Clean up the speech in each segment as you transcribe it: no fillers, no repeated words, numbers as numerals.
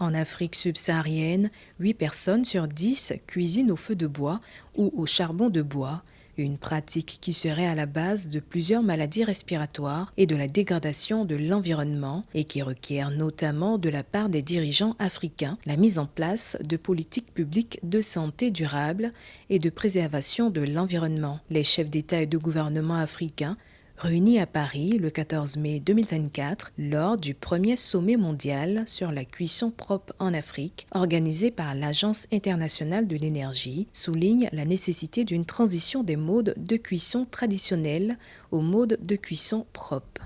En Afrique subsaharienne, 8 personnes sur 10 cuisinent au feu de bois ou au charbon de bois, une pratique qui serait à la base de plusieurs maladies respiratoires et de la dégradation de l'environnement et qui requiert notamment de la part des dirigeants africains la mise en place de politiques publiques de santé durable et de préservation de l'environnement. Les chefs d'État et de gouvernement africains réunis à Paris le 14 mai 2024 lors du premier sommet mondial sur la cuisson propre en Afrique, organisé par l'Agence internationale de l'énergie, soulignent la nécessité d'une transition des modes de cuisson traditionnels aux modes de cuisson propre.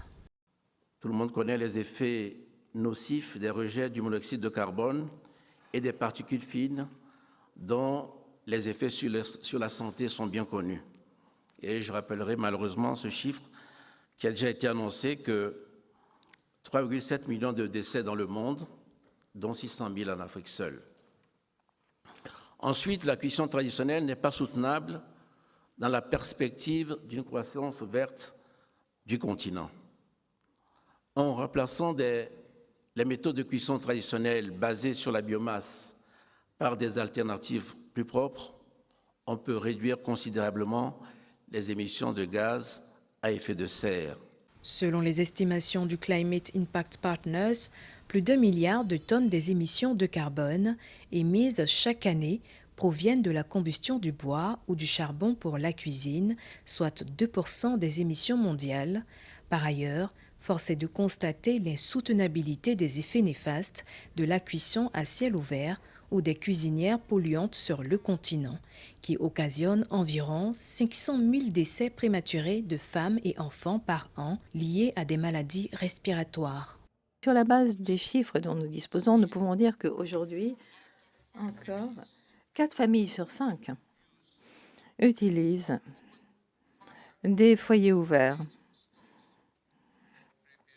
Tout le monde connaît les effets nocifs des rejets du monoxyde de carbone et des particules fines dont les effets sur la santé sont bien connus. Et je rappellerai malheureusement ce chiffre qui a déjà été annoncé que 3,7 millions de décès dans le monde, dont 600 000 en Afrique seule. Ensuite, la cuisson traditionnelle n'est pas soutenable dans la perspective d'une croissance verte du continent. En remplaçant les méthodes de cuisson traditionnelles basées sur la biomasse par des alternatives plus propres, on peut réduire considérablement les émissions de gaz à effet de serre. Selon les estimations du Climate Impact Partners, plus d'1 milliard de tonnes des émissions de carbone émises chaque année proviennent de la combustion du bois ou du charbon pour la cuisine, soit 2% des émissions mondiales. Par ailleurs, force est de constater l'insoutenabilité des effets néfastes de la cuisson à ciel ouvert ou des cuisinières polluantes sur le continent, qui occasionnent environ 500 000 décès prématurés de femmes et enfants par an liés à des maladies respiratoires. Sur la base des chiffres dont nous disposons, nous pouvons dire qu'aujourd'hui, encore 4 familles sur 5 utilisent des foyers ouverts,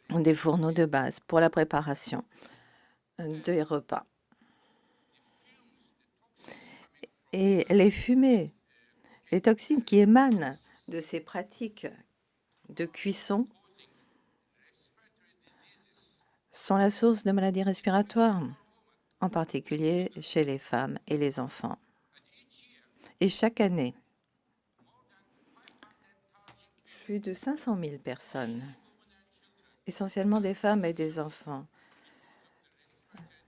des fourneaux de base pour la préparation des repas. Et les fumées, les toxines qui émanent de ces pratiques de cuisson sont la source de maladies respiratoires, en particulier chez les femmes et les enfants. Et chaque année, plus de 500 000 personnes, essentiellement des femmes et des enfants,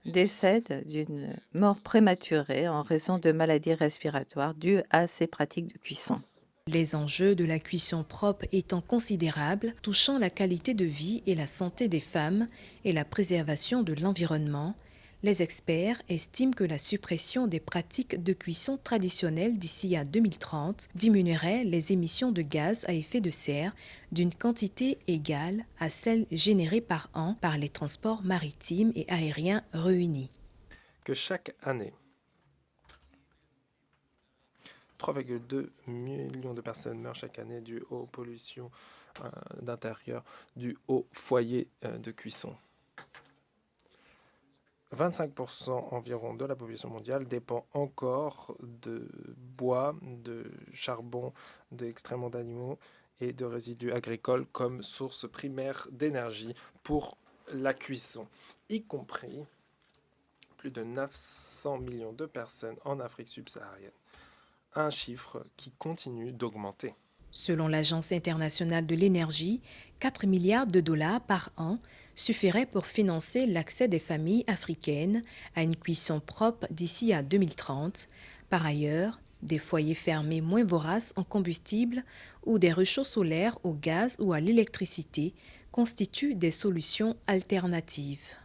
décèdent d'une mort prématurée en raison de maladies respiratoires dues à ces pratiques de cuisson. Les enjeux de la cuisson propre étant considérables, touchant la qualité de vie et la santé des femmes et la préservation de l'environnement, les experts estiment que la suppression des pratiques de cuisson traditionnelles d'ici à 2030 diminuerait les émissions de gaz à effet de serre d'une quantité égale à celle générée par an par les transports maritimes et aériens réunis. Que chaque année, 3,2 millions de personnes meurent chaque année due aux pollutions d'intérieur, dues aux foyers de cuisson. 25% environ de la population mondiale dépend encore de bois, de charbon, d'excréments d'animaux et de résidus agricoles comme source primaire d'énergie pour la cuisson, y compris plus de 900 millions de personnes en Afrique subsaharienne. Un chiffre qui continue d'augmenter. Selon l'Agence internationale de l'énergie, 4 milliards de dollars par an suffiraient pour financer l'accès des familles africaines à une cuisson propre d'ici à 2030. Par ailleurs, des foyers fermés moins voraces en combustible ou des réchauds solaires au gaz ou à l'électricité constituent des solutions alternatives.